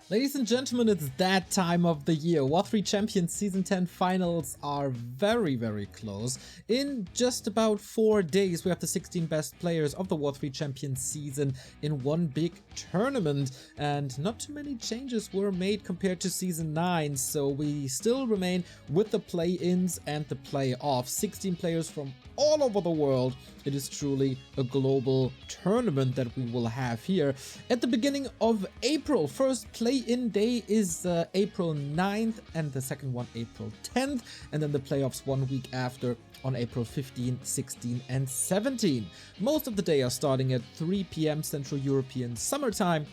Ladies and gentlemen, it's that time of the year. War3Champions Season 10 finals are very close. In just about 4 days, we have the 16 best players of the War3Champions season in one big tournament. And not too many changes were made compared to Season 9, so we still remain with the play-ins and the playoffs. 16 players from all over the world. It is truly a global tournament that we will have here. At the beginning of April, first play-in day is April 9th and the second one April 10th, and then the playoffs 1 week after on April 15, 16 and 17. Most of the day are starting at 3 p.m. Central European Summertime.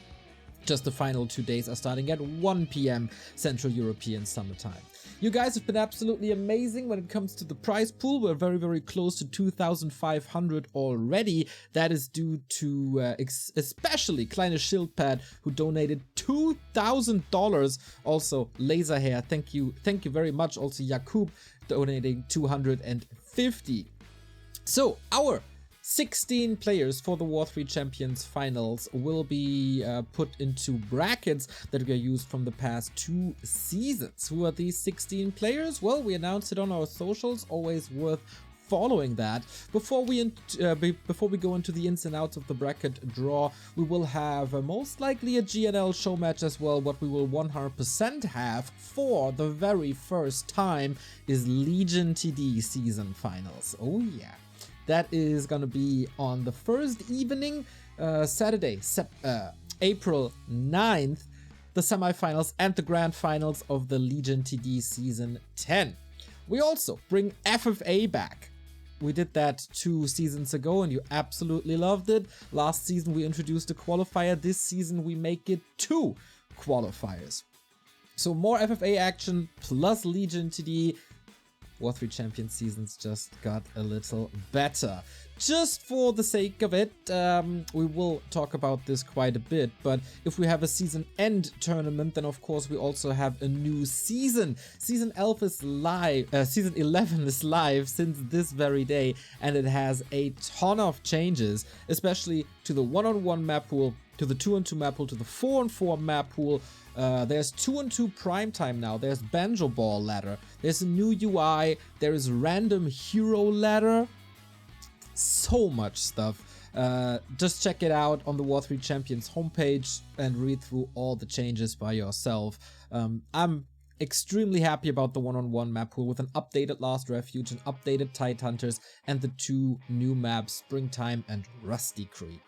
Just the final 2 days are starting at 1 p.m. Central European Summertime. You guys have been absolutely amazing when it comes to the prize pool. We're very close to 2,500 already. That is due to especially Kleine Schildpad, who donated $2,000. Also Laserhair, thank you very much. Also Jakub donating 250. So our 16 players for the War3Champions finals will be put into brackets that were used from the past 2 seasons. Who are these 16 players? Well, we announced it on our socials, always worth following that. Before we go into the ins and outs of the bracket draw, we will have most likely a GNL show match as well. What we will 100% have for the very first time is Legion TD season finals. Oh yeah. That is gonna be on the first evening, Saturday, April 9th, the semifinals and the grand finals of the Legion TD Season 10. We also bring FFA back. We did that 2 seasons ago and you absolutely loved it. Last season we introduced a qualifier. This season we make it 2 qualifiers. So more FFA action plus Legion TD. War3Champions seasons just got a little better. Just for the sake of it, we will talk about this quite a bit, but if we have a season end tournament, then of course we also have a new season. Season 11 is live, season 11 is live since this very day, and it has a ton of changes, especially to the 1-on-1 map pool, to the 2-on-2 map pool, to the 4-on-4 map pool. There's 2-on-2 primetime now, there's Banjo Ball ladder, there's a new UI, there is random hero ladder, so much stuff. Just check it out on the War3Champions homepage and read through all the changes by yourself. I'm extremely happy about the 1-on-1 map pool with an updated Last Refuge, an updated Tidehunters, and the 2 new maps, Springtime and Rusty Creek.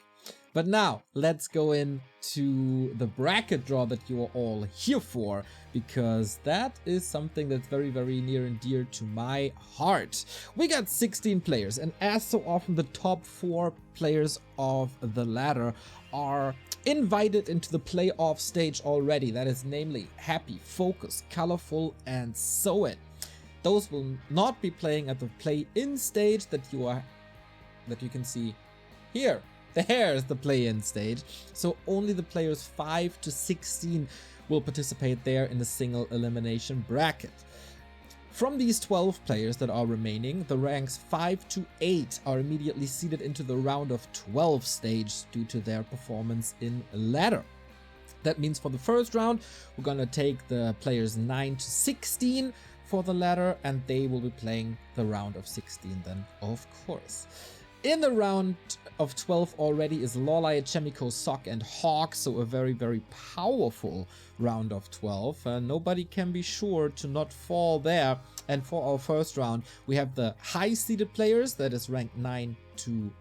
But now, let's go into the bracket draw that you are all here for, because that is something that's very near and dear to my heart. We got 16 players, and as so often, the top 4 players of the ladder are invited into the playoff stage already. That is namely Happy, Focus, Colorful, and So It. Those will not be playing at the play-in stage that you can see here. There's the play-in stage, so only the players 5 to 16 will participate there in the single elimination bracket. From these 12 players that are remaining, the ranks 5 to 8 are immediately seeded into the round of 12 stage due to their performance in ladder. That means for the first round, we're gonna take the players 9 to 16 for the ladder, and they will be playing the round of 16 then, of course. In the round of 12 already is Lorelei, Chemico, Sock, and Hawk, so a very powerful round of 12. Nobody can be sure to not fall there. And for our first round, we have the high-seeded players, that is ranked 9 to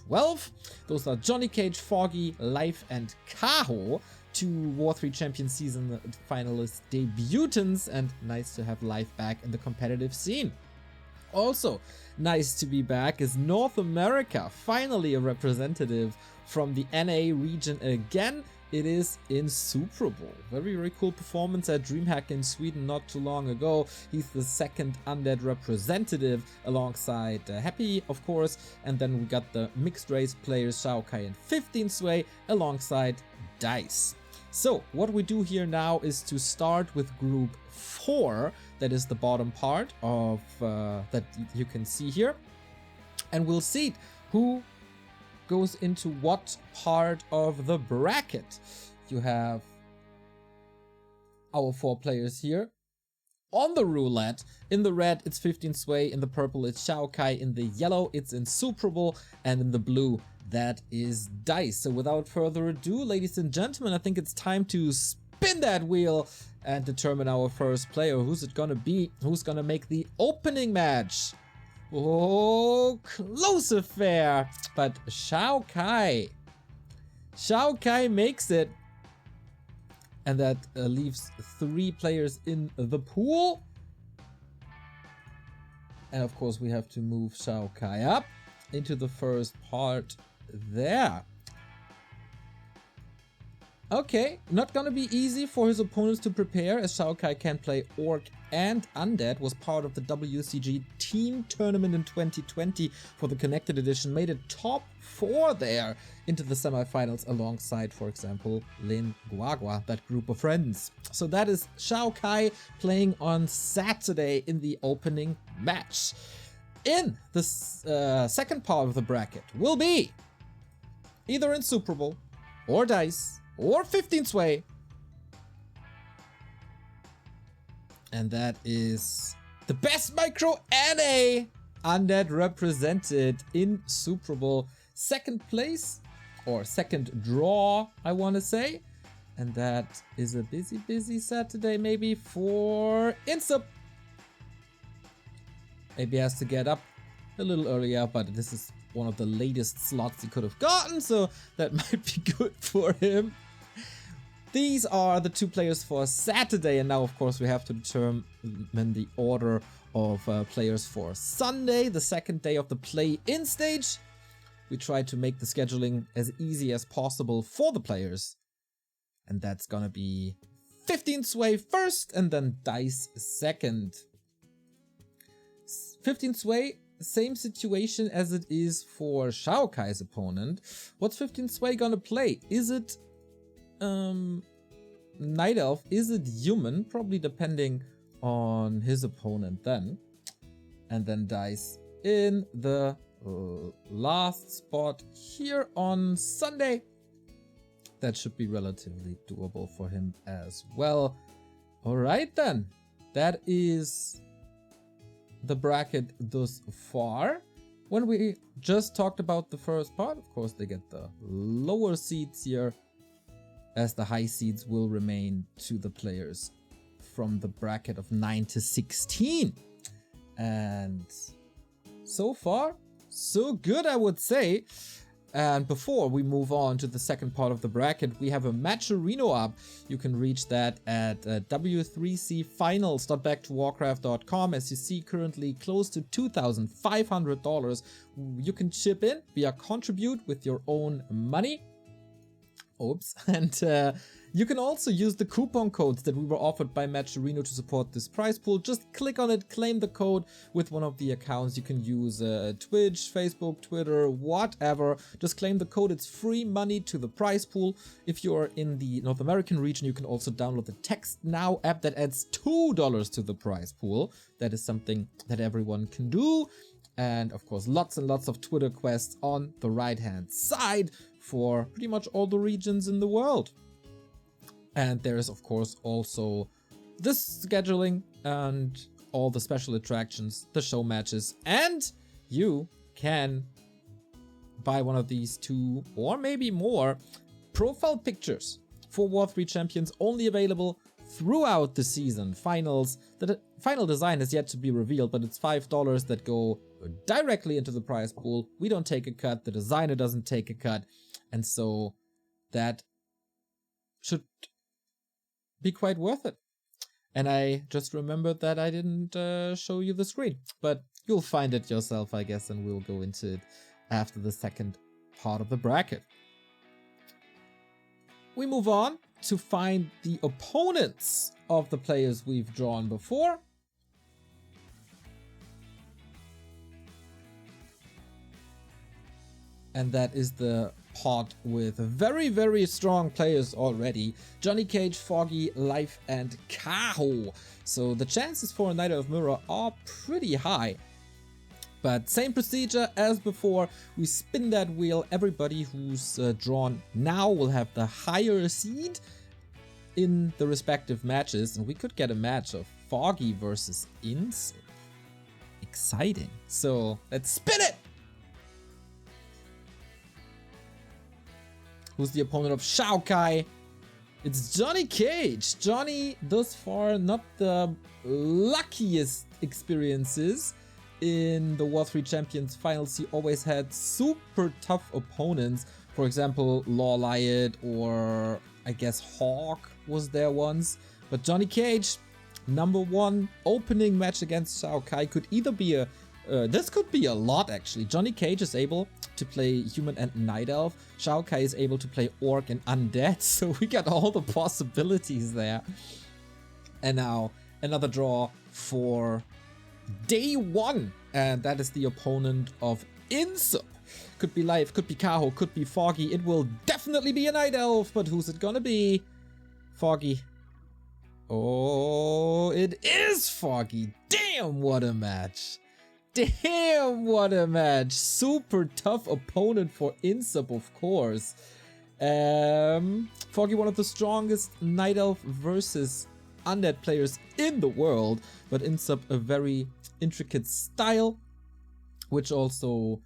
12. Those are Johnny Cage, Foggy, Life, and Kaho. 2 War3Champions season finalist debutants, and nice to have Life back in the competitive scene. Also nice to be back is North America, finally a representative from the NA region again. It is Insuperable. Very cool performance at DreamHack in Sweden not too long ago. He's the second Undead representative alongside Happy, of course, and then we got the mixed race players Xiaokai and 15 Sway alongside Dice. So what we do here now is to start with group 4, that is the bottom part of that you can see here, and we'll see who goes into what part of the bracket. You have our 4 players here on the roulette. In the red, it's 15 Sway. In the purple, it's Xiaokai. In the yellow, it's Insuperable. And in the blue, that is Dice. So without further ado, ladies and gentlemen, I think it's time to spin that wheel and determine our first player. Who's it gonna be? Who's gonna make the opening match? Oh, close affair. But Xiaokai makes it. And that leaves 3 players in the pool. And of course we have to move Xiaokai up into the first part there. Okay, not gonna be easy for his opponents to prepare, as Xiaokai can play Orc and Undead, was part of the WCG team tournament in 2020 for the Connected Edition, made it top 4 there into the semifinals alongside, for example, Lin Guagua, that group of friends. So that is Xiaokai playing on Saturday in the opening match. In the second part of the bracket will be either Insuperable or Dice or 15 Sway. And that is the best micro NA Undead represented in Insuperable. Second place, or second draw, I want to say. And that is a busy Saturday maybe for Insup. Maybe he has to get up a little earlier, but this is one of the latest slots he could have gotten, so that might be good for him. These are the 2 players for Saturday, and now of course we have to determine the order of players for Sunday, the second day of the play-in stage. We try to make the scheduling as easy as possible for the players. And that's gonna be 15 Sway first and then Dice second. 15 Sway, same situation as it is for Xiaokai's opponent. What's 15 Sway gonna play? Is it Night Elf? Is it Human? Probably depending on his opponent then. And then Dice in the last spot here on Sunday. That should be relatively doable for him as well. Alright then, that is the bracket thus far. When we just talked about the first part, of course they get the lower seeds here, as the high seeds will remain to the players from the bracket of 9 to 16. And so far, so good, I would say. And before we move on to the second part of the bracket, we have a Matcherino up. You can reach that at W3Champions.backtowarcraft.com. As you see, currently close to $2,500. You can chip in via contribute with your own money. Oops. And you can also use the coupon codes that we were offered by Matcherino to support this prize pool. Just click on it, claim the code with one of the accounts. You can use Twitch, Facebook, Twitter, whatever. Just claim the code. It's free money to the prize pool. If you're in the North American region, you can also download the Text Now app that adds $2 to the prize pool. That is something that everyone can do. And of course, lots and lots of Twitter quests on the right-hand side for pretty much all the regions in the world. And there is, of course, also this scheduling and all the special attractions, the show matches, and you can buy one of these 2 or maybe more profile pictures for War3Champions, only available throughout the season finals. The final design is yet to be revealed, but it's $5 that go directly into the prize pool. We don't take a cut, the designer doesn't take a cut, and so that should be quite worth it. And I just remembered that I didn't show you the screen, but you'll find it yourself, I guess, and we'll go into it after the second part of the bracket. We move on to find the opponents of the players we've drawn before. And that is the pot with very, very strong players already. Johnny Cage, Foggy, Life, and Kaho. So the chances for a Knight of Mirror are pretty high. But same procedure as before, we spin that wheel. Everybody who's drawn now will have the higher seed. in the respective matches, and we could get a match of Foggy versus Insup. Exciting. So let's spin it! Who's the opponent of Shao Kai? It's Johnny Cage. Johnny, thus far, not the luckiest experiences in the War3Champions finals. He always had super tough opponents. For example, Lawliot, or I guess Hawk was there once. But Johnny Cage, #1 opening match against Shao Kai, could either be a... this could be a lot, actually. Johnny Cage is able to play Human and Night Elf. Shao Kai is able to play Orc and Undead. So we got all the possibilities there. And now another draw for day 1. And that is the opponent of Insup. Could be Live, could be Kaho, could be Foggy. It will definitely be a Night Elf. But who's it gonna be? Foggy. Oh, it is Foggy. Damn, what a match. Damn, what a match. Super tough opponent for Insup, of course. Foggy, one of the strongest Night Elf versus Undead players in the world. But Insup, a very intricate style, which also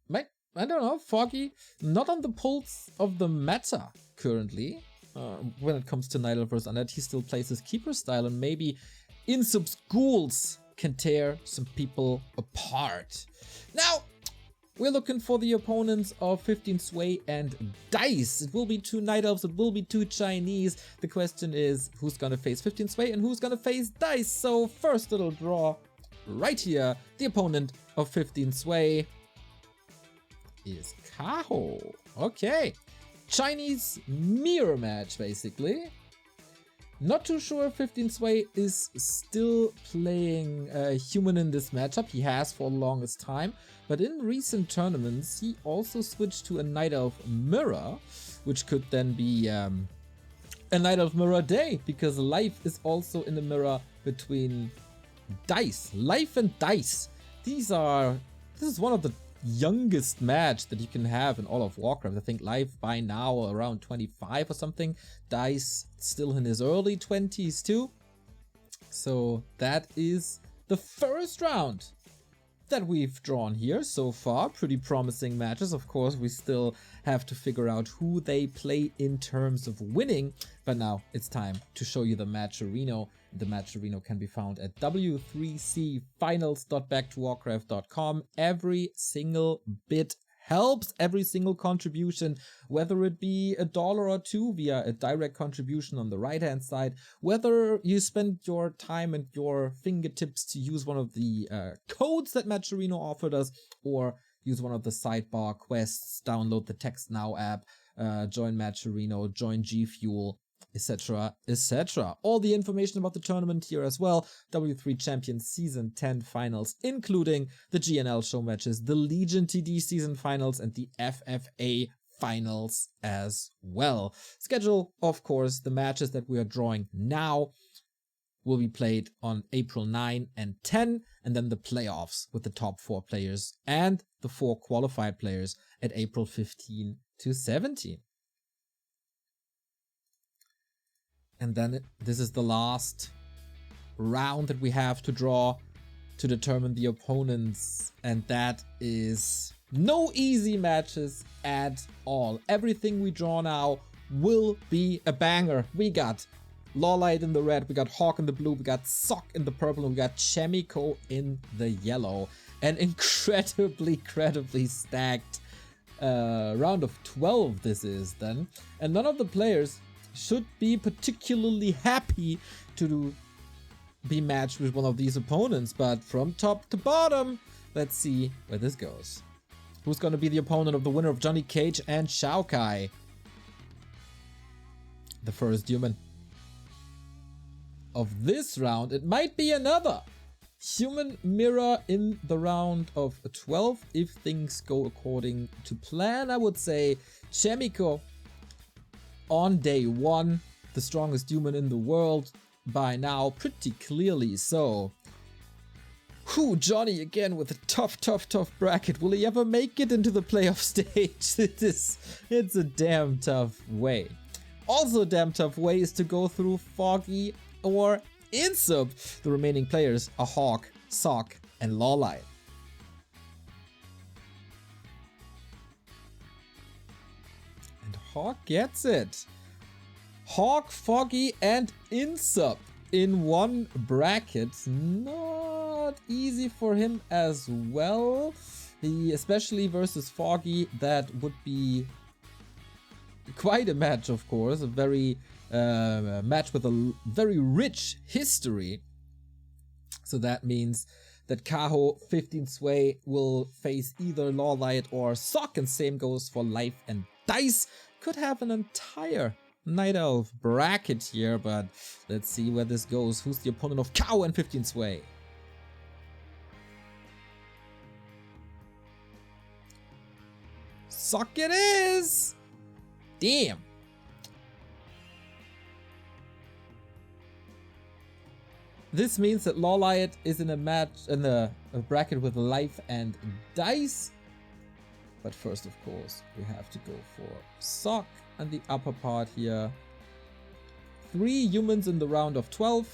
might, I don't know, Foggy, not on the pulse of the meta currently. When it comes to Night Elf versus Undead, he still plays his Keeper style, and maybe Insup's ghouls can tear some people apart. Now, we're looking for the opponents of 15 Sway and Dice. It will be 2 Night Elves, it will be 2 Chinese. The question is, who's gonna face 15 Sway and who's gonna face Dice? So first little draw right here. The opponent of 15 Sway is Kaho. Okay. Chinese mirror match, basically. Not too sure if 15 Sway is still playing Human in this matchup. He has for the longest time. But in recent tournaments, he also switched to a Night Elf mirror, which could then be a Night Elf mirror day, because Life is also in the mirror between Dice. Life and Dice. This is one of the youngest match that you can have in all of Warcraft. I think Life by now around 25 or something. Dice still in his early 20s too. So that is the first round that we've drawn here so far. Pretty promising matches. Of course, we still have to figure out who they play in terms of winning. But now it's time to show you the Matcherino. The Matcherino can be found at W3Champions.backtowarcraft.com. Every single bit helps, every single contribution, whether it be $1 or $2 via a direct contribution on the right hand side, whether you spend your time and your fingertips to use one of the codes that Matcherino offered us, or use one of the sidebar quests, download the Text Now app, join Matcherino, join G Fuel, etc, etc. All the information about the tournament here as well. W3Champions Season 10 finals, including the GNL show matches, the Legion TD season finals, and the FFA finals as well. Schedule, of course, the matches that we are drawing now will be played on April 9 and 10, and then the playoffs with the top 4 players and the 4 qualified players at April 15 to 17. And then this is the last round that we have to draw to determine the opponents. And that is no easy matches at all. Everything we draw now will be a banger. We got Lawlight in the red, we got Hawk in the blue, we got Sock in the purple, and we got Chemico in the yellow. An incredibly stacked round of 12 this is then. And none of the players should be particularly happy to be matched with one of these opponents, but from top to bottom, let's see where this goes. Who's going to be the opponent of the winner of Johnny Cage and Shao Kai? The first human of this round. It might be another human mirror in the round of 12 if things go according to plan. I would say Chemico on day 1, the strongest human in the world by now, pretty clearly so. Whew, Johnny again with a tough bracket. Will he ever make it into the playoff stage? It's a damn tough way. Also damn tough ways to go through Foggy or Insup. The remaining players are Hawk, Sock, and Lawlight. And Hawk gets it. Hawk, Foggy, and Insup in one bracket. Not easy for him as well. Especially versus Foggy, that would be quite a match, of course. A very match with a very rich history. So that means that Kaho 15 Sway will face either Lawlight or Sock, and same goes for Life and Dice. Could have an entire Night Elf bracket here, but let's see where this goes. Who's the opponent of Kaho and 15 Sway? Sock it is! Damn! This means that Lawlight is in a match in a bracket with Life and Dice. But first, of course, we have to go for Sock and the upper part here. 3 humans in the round of 12.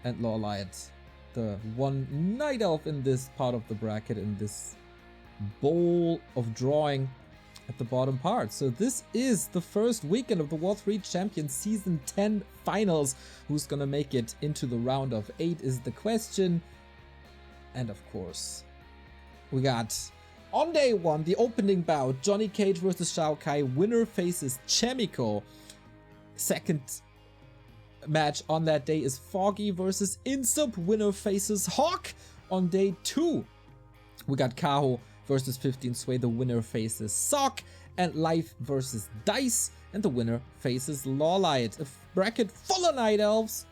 And Lawlight, the one Night Elf in this part of the bracket, in this bowl of drawing at the bottom part. So this is the first weekend of the W3Champions Season 10 Finals. Who's gonna make it into the round of 8 is the question. And of course, we got on day 1 the opening bout, Johnny Cage versus Shao Kai. Winner faces Chemico. Second match on that day is Foggy versus Insup. Winner faces Hawk. On day 2, we got Kaho versus 15 Sway. The winner faces Sock. And Life versus Dice. And the winner faces Lawlight. A bracket full of Night Elves.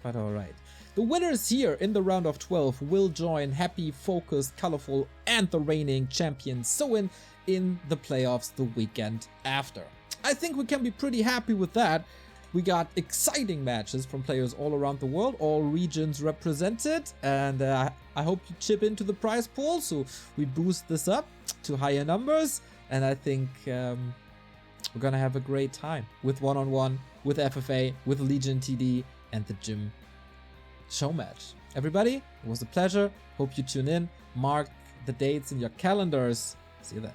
But alright. The winners here in the round of 12 will join Happy, Focused, Colorful, and the reigning champion Soin in the playoffs the weekend after. I think we can be pretty happy with that. We got exciting matches from players all around the world, all regions represented, and I hope you chip into the prize pool so we boost this up to higher numbers. And I think we're gonna have a great time with one-on-one, with FFA, with Legion TD, and the gym show match. Everybody, it was a pleasure. Hope you tune in. Mark the dates in your calendars. See you then.